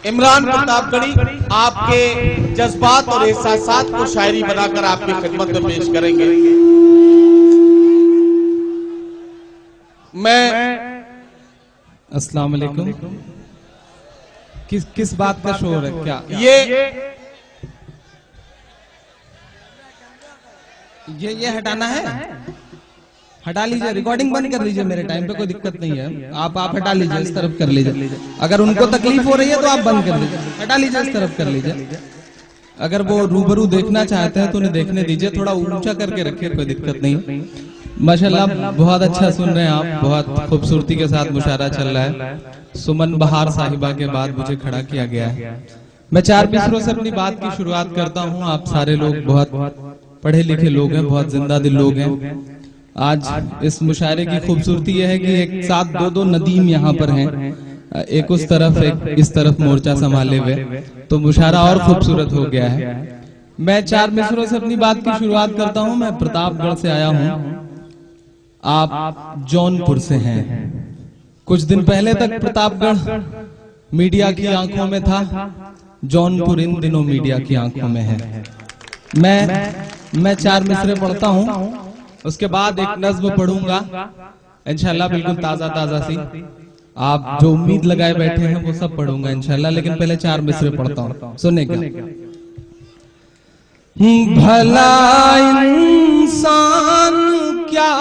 इमरान प्रतापगढ़ी आपके जज्बात और एहसासात को शायरी बनाकर आपकी खिदमत में पेश करेंगे। मैं अस्सलाम वालेकुम। किस बात का शोर है? क्या ये हटाना है? हटा लीजिए, रिकॉर्डिंग बंद कर लीजिए। मेरे टाइम पे कोई दिक्कत नहीं है। आप हटा लीजिए, इस तरफ कर लीजिए। अगर उनको तकलीफ हो रही है तो आप बंद कर लीजिए, हटा लीजिए, इस तरफ कर लीजिए। अगर वो रूबरू देखना चाहते हैं तो उन्हें देखने दीजिए। थोड़ा ऊंचा करके रखिए, कोई दिक्कत नहीं। माशाल्लाह बहुत अच्छा सुन रहे हैं आप, बहुत खूबसूरती के साथ मुशायरा चल रहा है। सुमन बहार साहिबा के बाद मुझे खड़ा किया गया है। मैं 4 मिसरों से अपनी बात की शुरुआत करता हूँ। आप सारे लोग बहुत पढ़े लिखे लोग हैं, बहुत जिंदा दिल लोग हैं। आज इस मुशायरे की खूबसूरती यह है कि एक साथ दो नदीम यहाँ पर हैं, एक उस तरफ एक इस तरफ मोर्चा संभाले हुए, तो मुशायरा और खूबसूरत हो गया है। मैं 4 मिसरों से अपनी बात की शुरुआत करता हूँ। मैं प्रतापगढ़ से आया हूँ, आप जौनपुर से हैं। कुछ दिन पहले तक प्रतापगढ़ मीडिया की आंखों में था, जौनपुर इन दिनों मीडिया की आंखों में है। मैं 4 मिसरे पढ़ता हूँ, उसके बाद एक नज्म पढ़ूंगा इंशाल्लाह, बिल्कुल ताजा ताजा सी। आप जो उम्मीद लगाए बैठे हैं वो सब पढ़ूंगा इंशाल्लाह, लेकिन पहले 4 मिसरे पढ़ता हूँ, सुनने का। भला इंसान क्या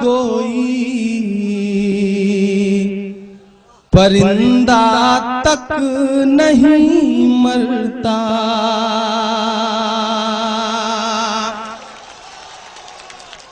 कोई परिंदा तक नहीं मरता,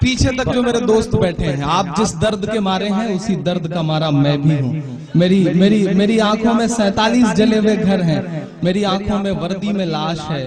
पीछे तक जो मेरे दोस्त बैठे हैं, आप जिस दर्द के मारे हैं उसी दर्द का मारा मैं भी हूँ। मेरी आंखों में 47 जले हुए घर हैं, मेरी आंखों में वर्दी में लाश है,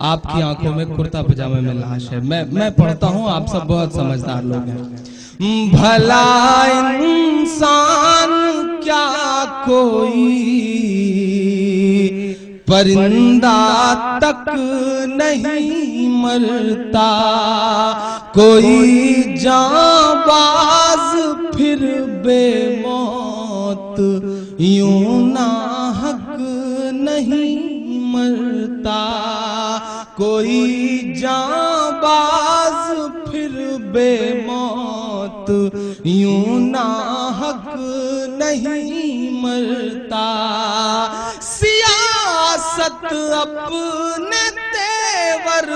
आपकी आंखों में कुर्ता पजामे में लाश है। मैं पढ़ता हूँ, आप सब बहुत समझदार लोग हैं। भला इंसान क्या कोई परिंदा तक नहीं मरता, कोई जांबाज फिर बेमौत यूं नाहक नहीं मरता, कोई जांबाज फिर बेमौत यूं नाहक नहीं मरता। सियासत अपने तेवर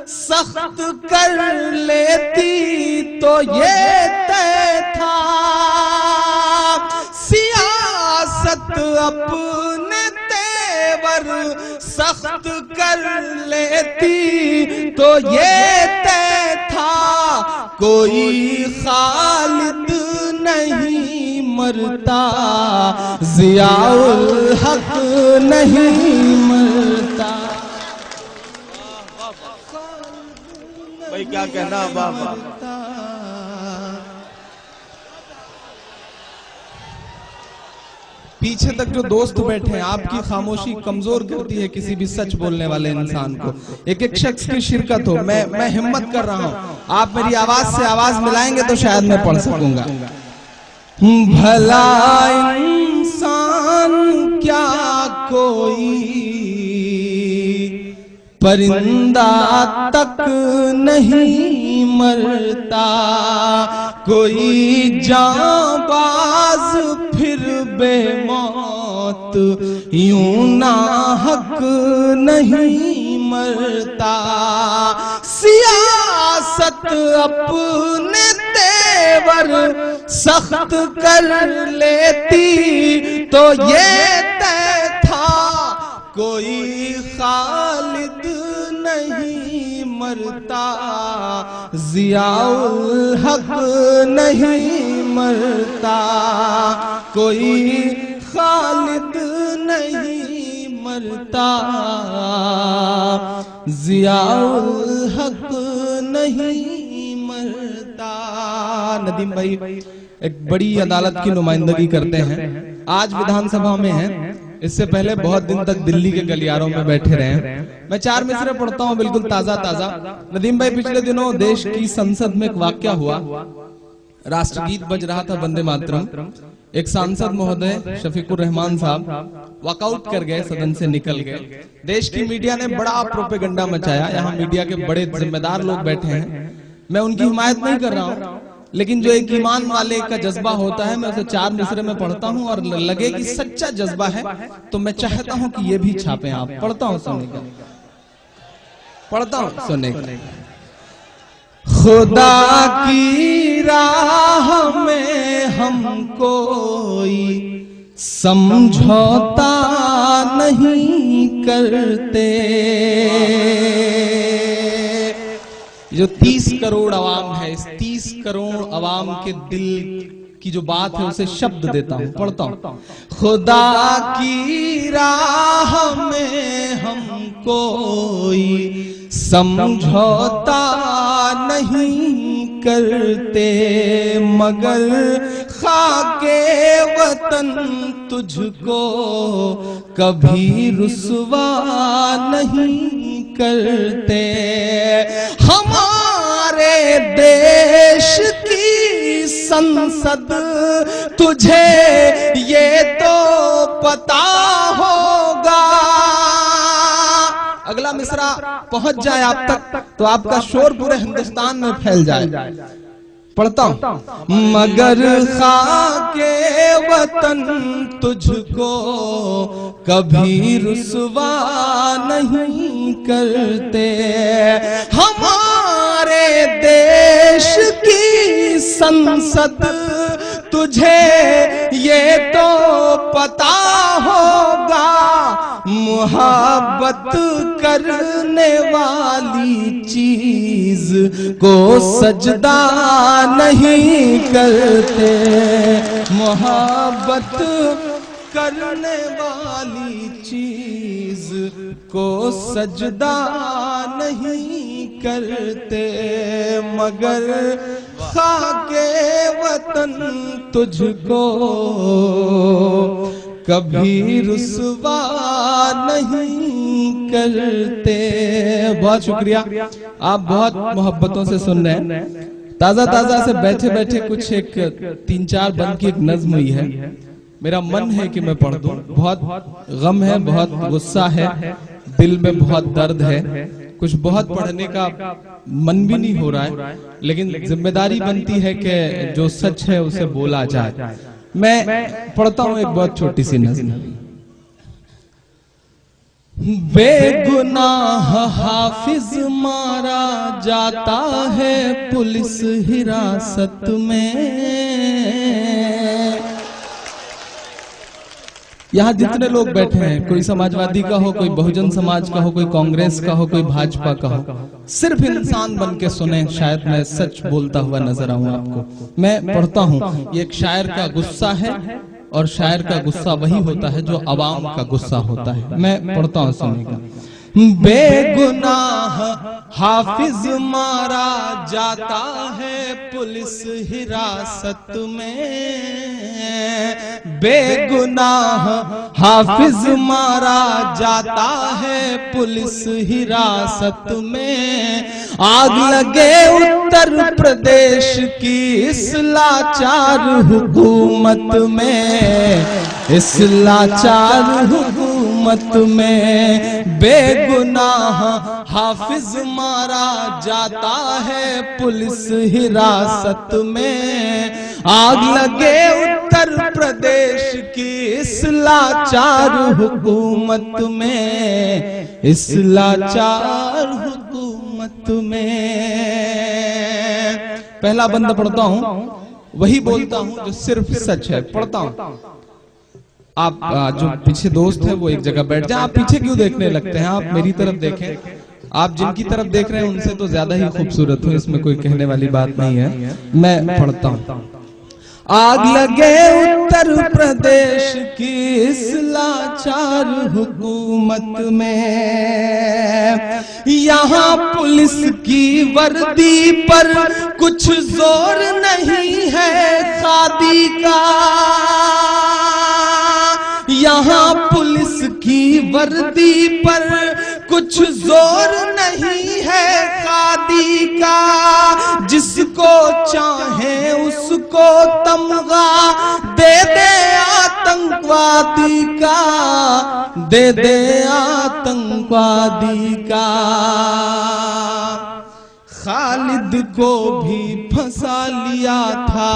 सख्त कर लेती तो ये तय था, सियासत अपने तेवर सख्त कर लेती तो ये तय था, कोई खालिद नहीं मरता, जियाउल हक नहीं मरता। भाई क्या कहना, वाह वाह। पीछे तक जो दोस्त बैठे हैं, आपकी खामोशी कमजोर करती है किसी भी सच बोलने वाले इंसान को। एक शख्स की शिरकत हो, मैं हिम्मत कर रहा हूं, आप मेरी आवाज से आवाज मिलाएंगे तो शायद मैं पढ़ सकूंगा। भला इंसान क्या कोई परिंदा तक नहीं मरता, कोई जांबाज फिर बेमौत यूं नाहक नहीं मरता। सियासत अपने तेवर सख्त कर लेती तो ये तय था, कोई खालिद नहीं मरता, जियाउल हक नहीं मरता, कोई खालिद नहीं मरता, जियाउल हक नहीं मरता। नदीम भाई एक बड़ी अदालत की नुमाइंदगी करते हैं, आज विधानसभा में हैं, इससे पहले बहुत दिन तक दिल्ली के गलियारों में बैठे रहे। मैं 4 मिसरे पढ़ता हूँ, बिल्कुल ताजा ताजा। नदीम भाई, पिछले दिनों देश की संसद में एक वाकया हुआ, राष्ट्रगीत बज रहा था, वंदे मातरम। एक सांसद महोदय शफीकुर रहमान साहब, वॉकआउट कर गए, सदन से निकल गए। देश की मीडिया ने बड़ा प्रोपेगेंडा मचाया। यहाँ मीडिया के बड़े जिम्मेदार लोग बैठे हैं, मैं उनकी हिमायत नहीं कर रहा हूँ, लेकिन जो एक ईमान वाले का जज्बा होता है, मैं उसे 4 मिसरे में पढ़ता हूँ और लगे कि सच्चा जज्बा है तो मैं चाहता हूँ कि ये भी छापे आप। पढ़ता हूँ सुनने का, पढ़ता हूँ सुनने का। खुदा की राह में हम कोई समझौता नहीं करते। जो 30 करोड़ अवाम है, इस 30 करोड़ अवाम के दिल की जो बात है उसे शब्द देता हूं, पढ़ता हूं। खुदा की राह में हम कोई समझौता नहीं करते, मगर खाके वतन तुझको कभी रुसवा नहीं करते। हमारे देश की संसद तुझे ये तो पता होगा। अगला मिसरा पहुंच जाए आप तक तो आपका शोर पूरे हिंदुस्तान में फैल जाए। पढ़ता हूं। मगर खाके वतन तुझको कभी रुसवा नहीं करते। हमारे देश की संसद तुझे ये तो पता होगा, मुहब्बत करने वाली चीज को सजदा नहीं करते। मोहब्बत करने वाली चीज को सजदा नहीं करते, मगर खाके वतन तुझको कभी रुसवा नहीं करते। बहुत शुक्रिया, आप बहुत मोहब्बतों से सुन रहे हैं। ताजा ताजा से बैठे बैठे कुछ एक 3-4 बंद की एक नज्म हुई है। मेरा मन है कि मैं पढ़ दूं। बहुत गम है, बहुत गुस्सा है, दिल में बहुत दर्द है, कुछ बहुत पढ़ने का मन भी नहीं हो रहा है, लेकिन जिम्मेदारी बनती है कि जो सच है उसे बोला जाए। मैं पढ़ता हूं एक बहुत छोटी सी नज़्म। बेगुनाह हाफिज मारा जाता है पुलिस हिरासत में। यहाँ जितने लोग बैठे हैं, कोई समाजवादी का हो, कोई बहुजन समाज का हो, कोई कांग्रेस का हो, कोई भाजपा का हो, सिर्फ इंसान बन के सुने, शायद मैं सच बोलता हुआ नजर आऊं आपको। मैं पढ़ता हूं। ये एक शायर का गुस्सा है और शायर का गुस्सा वही होता है जो अवाम का गुस्सा होता है। मैं पढ़ता हूं, सुनिएगा। बेगुनाह हाफिज मारा जाता है पुलिस हिरासत में। बेगुनाह हाफिज मारा जाता है पुलिस हिरासत में। आग लगे उत्तर प्रदेश की इस लाचार हुकूमत में, इस लाचार हुकूमत में। बेगुनाह हाफिज मारा जाता है पुलिस हिरासत में। आग लगे उत्तर प्रदेश की इस लाचार हुकूमत में, इस लाचार हुकूमत में। पहला बंद पढ़ता हूं, वही बोलता हूं जो सिर्फ सच है। पढ़ता हूं। आप जो पीछे दोस्त है वो एक जगह बैठ जाए। आप पीछे क्यों देखने लगते हैं? आप मेरी तरफ देखें। आप जिनकी तरफ देख रहे हैं उनसे तो ज्यादा ही खूबसूरत हो, इसमें कोई कहने वाली बात नहीं है। मैं पढ़ता हूं। आग लगे उत्तर प्रदेश की इस लाचार हुकूमत में। यहाँ पुलिस की वर्दी पर कुछ जोर नहीं है खादी का। यहाँ पुलिस की वर्दी पर कुछ जोर नहीं है खादी का। जिसको चाहे उसको तमगा दे दे आतंक आतंकवादी का, दे दे आतंकवादी का। खालिद को भी फंसा लिया था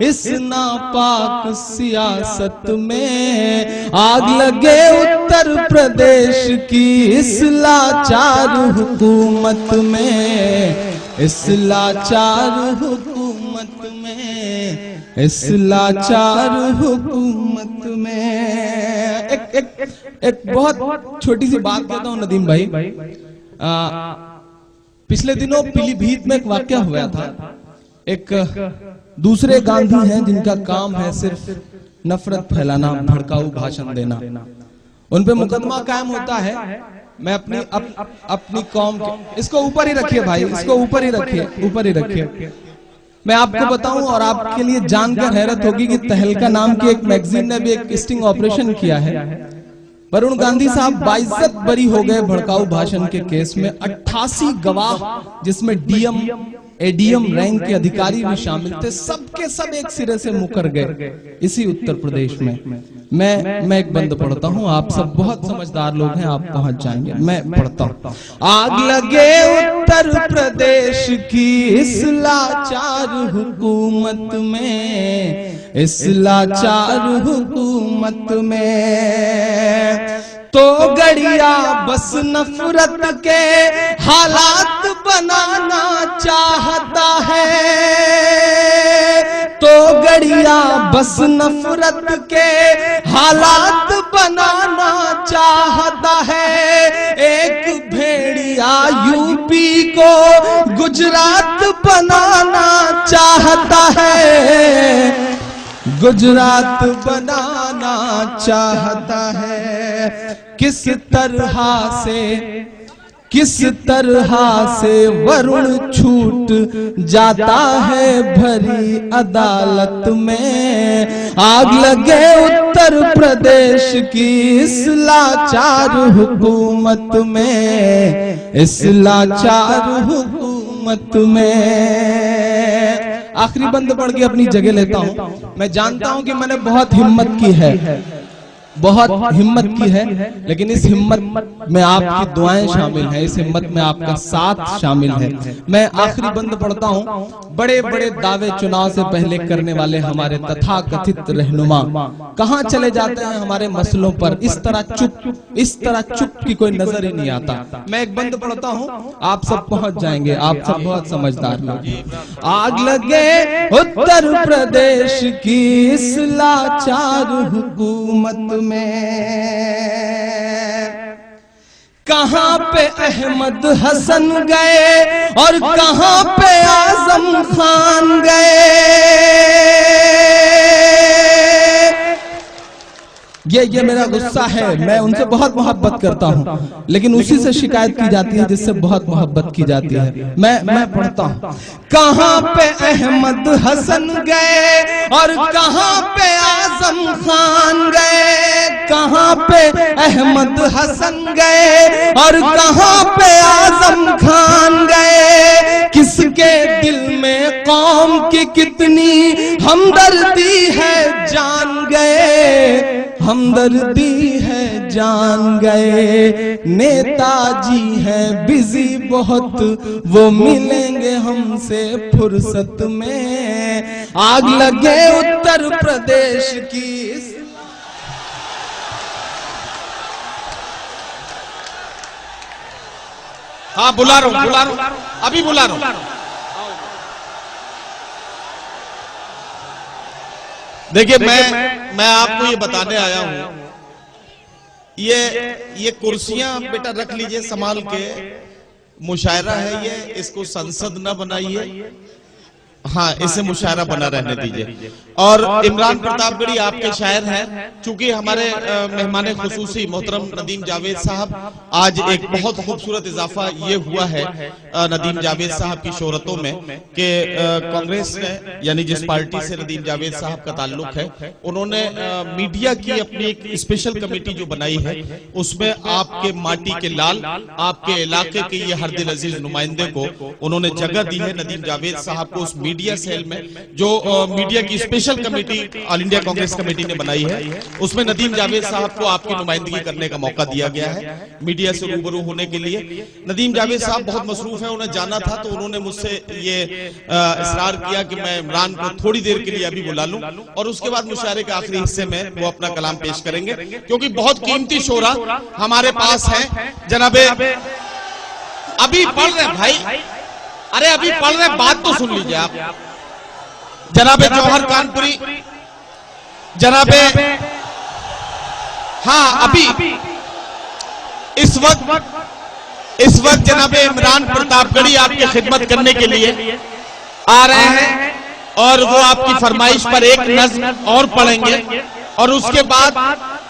इस नापाक सियासत में। आग लगे उत्तर प्रदेश की इस लाचार हुकूमत में, इस लाचार हुकूमत में, इस लाचार हुकूमत में। एक बहुत छोटी सी बात कहता हूं नदीम भाई। पिछले दिनों पीलीभीत में एक वाकया हुआ था। एक दूसरे गांधी हैं जिनका काम है सिर्फ नफरत फैलाना, भड़काऊ भाषण देना। उन पे मुकदमा कायम होता है। मैं अपनी कौम के, इसको ऊपर ही रखिए भाई, इसको ऊपर ही रखिए, ऊपर ही रखिए। मैं आपको बताऊं और आपके लिए जानकर हैरत होगी कि तहलका नाम की एक मैगजीन ने भी एक स्टिंग ऑपरेशन किया है। वरुण गांधी साहब बाइज्जत बरी हो गए भड़काऊ भाषण के केस में। 88 गवाह, जिसमें डीएम एडीएम रैंक के अधिकारी भी शामिल थे, सबके सब एक सिरे से मुकर गए इसी उत्तर प्रदेश में। मैं एक बंद पढ़ता हूं, आप सब बहुत समझदार लोग हैं, आप पहुंच जाएंगे। मैं पढ़ता हूं। आग लगे उत्तर प्रदेश की इस लाचार हुकूमत में, इस लाचार हुकूमत में। तो गड़िया बस नफरत के हालात बनाना चाहता है, तो गड़िया बस नफरत के हालात बनाना चाहता है। एक भेड़िया यूपी को गुजरात बनाना चाहता है, गुजरात बनाना चाहता है। किस तरह से वरुण छूट जाता है भरी अदालत में। आग लगे उत्तर प्रदेश की इस लाचार हुकूमत में, इस लाचार हुकूमत में। आखिरी बंद पढ़ के अपनी जगह लेता हूं। मैं जानता हूं कि मैंने बहुत हिम्मत की है, बहुत हिम्मत की है, लेकिन इस हिम्मत में आपकी दुआएं शामिल हैं, इस हिम्मत में आपका साथ शामिल है। मैं आखिरी बंद पढ़ता हूं। बड़े बड़े दावे चुनाव से पहले करने वाले हमारे तथाकथित रहनुमा कहां चले जाते हैं हमारे मसलों पर। इस तरह चुप की कोई नजर ही नहीं आता। मैं एक बंद पढ़ता हूं, आप सब पहुंच जाएंगे, आप सब बहुत समझदार लोग। आग लगे उत्तर प्रदेश की इस लाचार हुकूमत में। कहां पे अहमद हसन गए और कहां पे आजम खान गए। ये मेरा गुस्सा है, मैं उनसे बहुत मोहब्बत करता हूं, लेकिन उसी से शिकायत की जाती है जिससे बहुत मोहब्बत की जाती है। मैं पढ़ता हूं। कहां पे अहमद हसन गए और कहां पे आजम खान गए, कहां पे अहमद हसन गए और कहां पे आजम खान गए। किसके दिल में कौम की कितनी हमदर्दी है जान गए, हमदर्दी है जान गए। नेताजी हैं बिजी बहुत, वो मिलेंगे हमसे फुर्सत में। आग लगे उत्तर प्रदेश की हाँ बुला रहा हूं, अभी बुला रहा हूं। देखिए मैं आपको ये बताने आया हूं, ये कुर्सियां बेटा रख लीजिए संभाल के। मुशायरा है ये, इसको संसद न बनाइए, हाँ इसे मुशायरा बना रहने दीजिए। और इमरान प्रतापगढ़ी आपके शायर हैं, चूंकि हमारे मेहमान खुसूसी मोहतरम नदीम जावेद साहब, आज एक बहुत खूबसूरत इजाफा ये हुआ है नदीम जावेद साहब की शोहरतों में कि कांग्रेस ने, यानी जिस पार्टी से नदीम जावेद साहब का ताल्लुक है, उन्होंने मीडिया की अपनी एक स्पेशल कमेटी जो बनाई है, उसमें आपके माटी के लाल, आपके इलाके के ये हरदिल अजीज नुमाइंदे को उन्होंने जगह दी है। नदीम जावेद साहब को उस मीडिया मीडिया सेल में, जो मीडिया की special committee all India Congress committee ने बनाई है, उसमें नदीम जावेद साहब को आपकी नुमाइंदगी करने का मौका दिया गया है मीडिया से रूबरू होने के लिए। नदीम जावेद साहब बहुत मसरूफ है, उन्हें जाना था, तो उन्होंने मुझसे ये इसरार किया कि मैं इमरान को थोड़ी देर के लिए अभी बुला लूं और उसके बाद मुशायरे के आखिरी हिस्से में वो अपना कलाम पेश करेंगे, क्योंकि बहुत कीमती शोरा हमारे पास है। जनाबे अभी पढ़ रहे भाई, अरे अभी पढ़ रहे, बात तो सुन लीजिए आप। जनाबे जौहर कानपुरी, जनाबे हाँ अभी इस वक्त जनाबे इमरान प्रतापगढ़ी आपकी खिदमत करने के लिए आ रहे हैं और वो आपकी फरमाइश पर एक नज्म और पढ़ेंगे और उसके बाद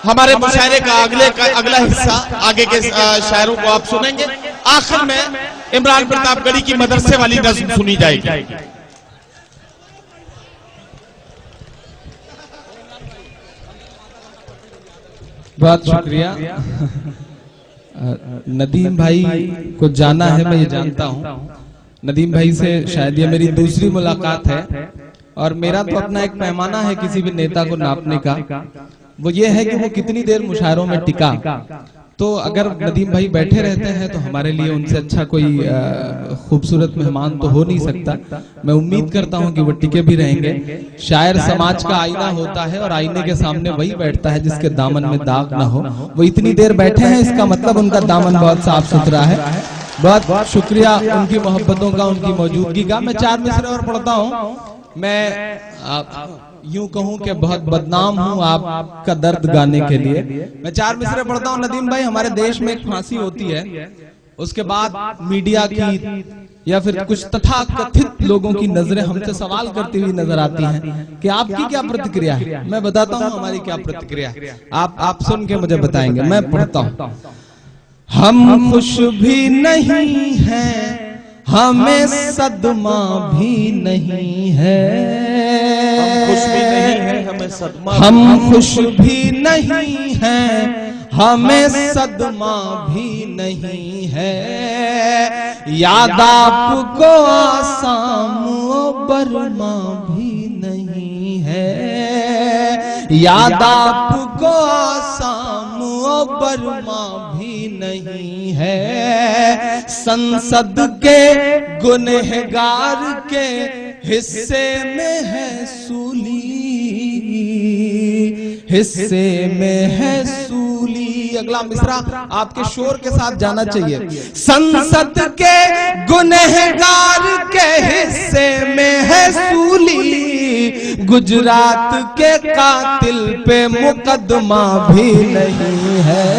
हमारे मुशायरे का अगला हिस्सा, आगे के शायरों को आप सुनेंगे। आखिर में इमरान प्रतापगढ़ी की मदरसे वाली नज्म सुनी जाएगी। बहुत शुक्रिया। नदीम भाई को जाना है, मैं ये जानता हूँ। नदीम भाई से शायद ये मेरी दूसरी मुलाकात है और मेरा तो अपना एक पैमाना है किसी भी नेता को नापने का, वो ये है कि वो कितनी देर मुशायरों में टिका। तो अगर नदीम भाई बैठे रहते हैं तो हमारे लिए उनसे अच्छा कोई खूबसूरत मेहमान तो हो नहीं सकता। मैं उम्मीद करता हूं कि वो टिके भी रहेंगे। शायर समाज का आईना होता है और आईने के सामने वही बैठता है जिसके दामन में दाग ना हो। वो इतनी देर बैठे हैं, इसका मतलब उनका दामन बहुत साफ सुथरा है। बहुत बहुत शुक्रिया उनकी मोहब्बतों का, उनकी मौजूदगी का। मैं 4 मिसरे और पढ़ता हूँ। मैं यूं कहूं कि बहुत बदनाम हूं आपका दर्द गाने के लिए। मैं 4 मिसरे पढ़ता हूं। नदीम भाई, हमारे देश में एक फांसी होती है, उसके बाद मीडिया की या फिर कुछ तथाकथित लोगों की नजरें हमसे सवाल करती हुई नजर आती हैं कि आपकी क्या प्रतिक्रिया है। मैं बताता हूं हमारी क्या प्रतिक्रिया है, आप सुन के मुझे बताएंगे। मैं पढ़ता हूं। हम खुश भी नहीं हैं, हमें सदमा भी नहीं है, हम खुश भी नहीं है, हमें सदमा, हम खुश भी नहीं हैं, हमें सदमा भी नहीं है। याद आपको आसाम बर्मा भी नहीं है, याद आपको आसाम बर्मा भी नहीं है। संसद के गुनहगार के हिस्से में है सूली, हिस्से में है सूली। अगला मिसरा आपके शोर के साथ जाना चाहिए। संसद के गुनहगार के हिस्से में है सूली, गुजरात के कातिल पे मुकदमा भी नहीं है।